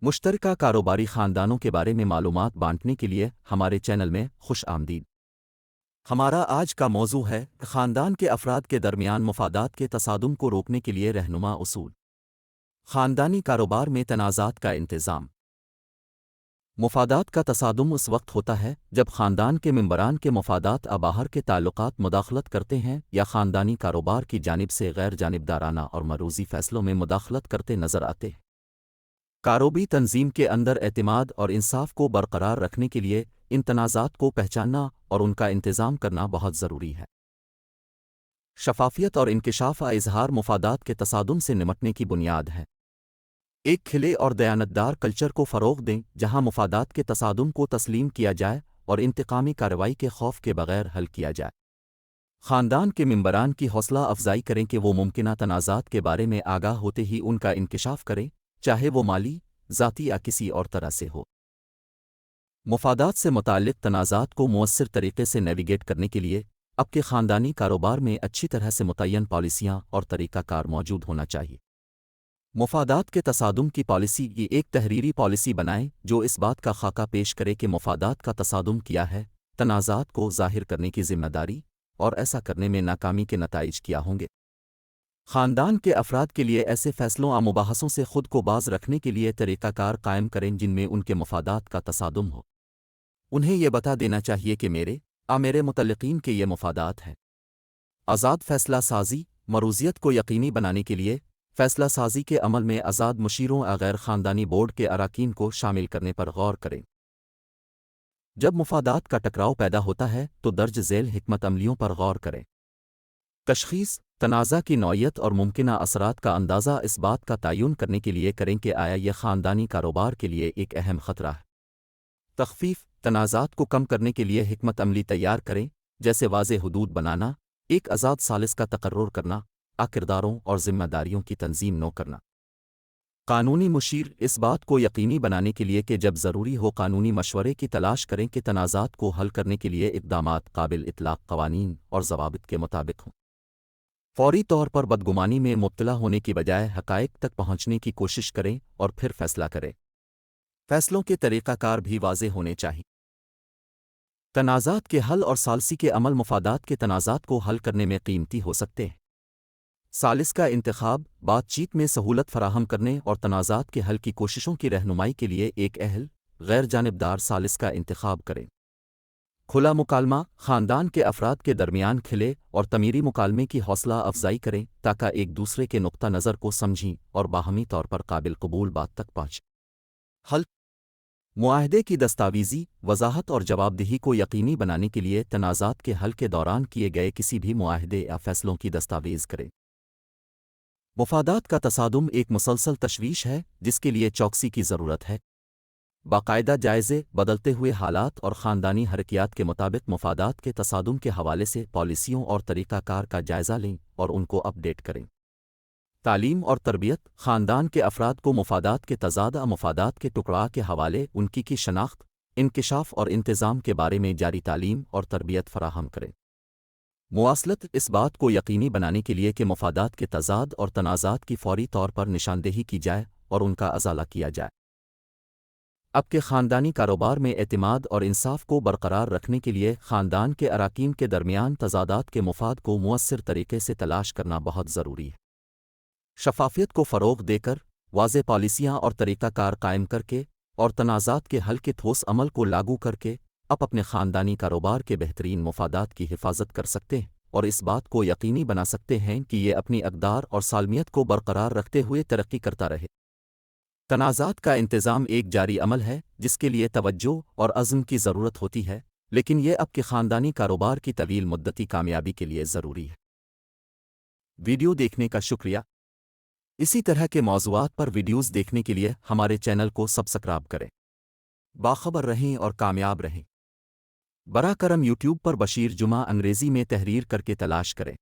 مشترکہ کاروباری خاندانوں کے بارے میں معلومات بانٹنے کے لیے ہمارے چینل میں خوش آمدید۔ ہمارا آج کا موضوع ہے خاندان کے افراد کے درمیان مفادات کے تصادم کو روکنے کے لیے رہنما اصول۔ خاندانی کاروبار میں تنازعات کا انتظام۔ مفادات کا تصادم اس وقت ہوتا ہے جب خاندان کے ممبران کے مفادات باہر کے تعلقات مداخلت کرتے ہیں یا خاندانی کاروبار کی جانب سے غیر جانبدارانہ اور مروزی فیصلوں میں مداخلت کرتے نظر آتے ہیں۔ کاروبی تنظیم کے اندر اعتماد اور انصاف کو برقرار رکھنے کے لیے ان تنازعات کو پہچاننا اور ان کا انتظام کرنا بہت ضروری ہے۔ شفافیت اور انکشاف اظہار مفادات کے تصادم سے نمٹنے کی بنیاد ہے۔ ایک کھلے اور دیانتدار کلچر کو فروغ دیں جہاں مفادات کے تصادم کو تسلیم کیا جائے اور انتقامی کارروائی کے خوف کے بغیر حل کیا جائے۔ خاندان کے ممبران کی حوصلہ افزائی کریں کہ وہ ممکنہ تنازعات کے بارے میں آگاہ ہوتے ہی ان کا انکشاف کریں، چاہے وہ مالی، ذاتی یا کسی اور طرح سے ہو۔ مفادات سے متعلق تنازعات کو مؤثر طریقے سے نیویگیٹ کرنے کے لیے آپ کے خاندانی کاروبار میں اچھی طرح سے متعین پالیسیاں اور طریقہ کار موجود ہونا چاہیے۔ مفادات کے تصادم کی پالیسی کی ایک تحریری پالیسی بنائیں جو اس بات کا خاکہ پیش کرے کہ مفادات کا تصادم کیا ہے، تنازعات کو ظاہر کرنے کی ذمہ داری، اور ایسا کرنے میں ناکامی کے نتائج کیا ہوں گے۔ خاندان کے افراد کے لیے ایسے فیصلوں اور مباحثوں سے خود کو باز رکھنے کے لیے طریقہ کار قائم کریں جن میں ان کے مفادات کا تصادم ہو۔ انہیں یہ بتا دینا چاہیے کہ میرے متعلقین کے یہ مفادات ہیں۔ آزاد فیصلہ سازی مروزیت کو یقینی بنانے کے لیے فیصلہ سازی کے عمل میں آزاد مشیروں یا غیر خاندانی بورڈ کے اراکین کو شامل کرنے پر غور کریں۔ جب مفادات کا ٹکراؤ پیدا ہوتا ہے تو درج ذیل حکمت عملیوں پر غور کریں۔ تشخیص تنازع کی نوعیت اور ممکنہ اثرات کا اندازہ اس بات کا تعین کرنے کے لیے کریں کہ آیا یہ خاندانی کاروبار کے لیے ایک اہم خطرہ ہے۔ تخفیف تنازعات کو کم کرنے کے لیے حکمت عملی تیار کریں، جیسے واضح حدود بنانا، ایک آزاد ثالث کا تقرر کرنا، کرداروں اور ذمہ داریوں کی تنظیم نو کرنا۔ قانونی مشیر اس بات کو یقینی بنانے کے لیے کہ جب ضروری ہو قانونی مشورے کی تلاش کریں کہ تنازعات کو حل کرنے کے لیے اقدامات قابل اطلاق قوانین اور ضوابط کے مطابق ہوں۔ فوری طور پر بدگمانی میں مبتلا ہونے کی بجائے حقائق تک پہنچنے کی کوشش کریں اور پھر فیصلہ کریں۔ فیصلوں کے طریقہ کار بھی واضح ہونے چاہئیں۔ تنازعات کے حل اور ثالثی کے عمل مفادات کے تنازعات کو حل کرنے میں قیمتی ہو سکتے ہیں۔ ثالث کا انتخاب بات چیت میں سہولت فراہم کرنے اور تنازعات کے حل کی کوششوں کی رہنمائی کے لیے ایک اہل، غیر جانبدار ثالث کا انتخاب کریں۔ کھلا مکالمہ خاندان کے افراد کے درمیان کھلے اور تعمیری مکالمے کی حوصلہ افزائی کریں تاکہ ایک دوسرے کے نقطہ نظر کو سمجھیں اور باہمی طور پر قابل قبول بات تک پہنچیں۔ حل معاہدے کی دستاویزی وضاحت اور جواب دہی کو یقینی بنانے کے لیے تنازعات کے حل کے دوران کیے گئے کسی بھی معاہدے یا فیصلوں کی دستاویز کریں۔ مفادات کا تصادم ایک مسلسل تشویش ہے جس کے لیے چوکسی کی ضرورت ہے۔ باقاعدہ جائزے بدلتے ہوئے حالات اور خاندانی حرکیات کے مطابق مفادات کے تصادم کے حوالے سے پالیسیوں اور طریقہ کار کا جائزہ لیں اور ان کو اپ ڈیٹ کریں۔ تعلیم اور تربیت خاندان کے افراد کو مفادات کے تضاد اور مفادات کے ٹکراؤ کے حوالے ان کی شناخت، انکشاف اور انتظام کے بارے میں جاری تعلیم اور تربیت فراہم کریں۔ مواصلت اس بات کو یقینی بنانے کے لیے کہ مفادات کے تضاد اور تنازعات کی فوری طور پر نشاندہی کی جائے اور ان کا ازالہ کیا جائے۔ اب کے خاندانی کاروبار میں اعتماد اور انصاف کو برقرار رکھنے کے لیے خاندان کے اراکین کے درمیان تضادات کے مفاد کو مؤثر طریقے سے تلاش کرنا بہت ضروری ہے۔ شفافیت کو فروغ دے کر، واضح پالیسیاں اور طریقہ کار قائم کر کے، اور تنازعات کے حل کے ٹھوس عمل کو لاگو کر کے آپ اپنے خاندانی کاروبار کے بہترین مفادات کی حفاظت کر سکتے ہیں اور اس بات کو یقینی بنا سکتے ہیں کہ یہ اپنی اقدار اور سالمیت کو برقرار رکھتے ہوئے ترقی کرتا رہے۔ تنازعات کا انتظام ایک جاری عمل ہے جس کے لیے توجہ اور عزم کی ضرورت ہوتی ہے، لیکن یہ آپ کے خاندانی کاروبار کی طویل مدتی کامیابی کے لیے ضروری ہے۔ ویڈیو دیکھنے کا شکریہ۔ اسی طرح کے موضوعات پر ویڈیوز دیکھنے کے لیے ہمارے چینل کو سبسکرائب کریں۔ باخبر رہیں اور کامیاب رہیں۔ براہ کرم یوٹیوب پر بشیر جمعہ انگریزی میں تحریر کر کے تلاش کریں۔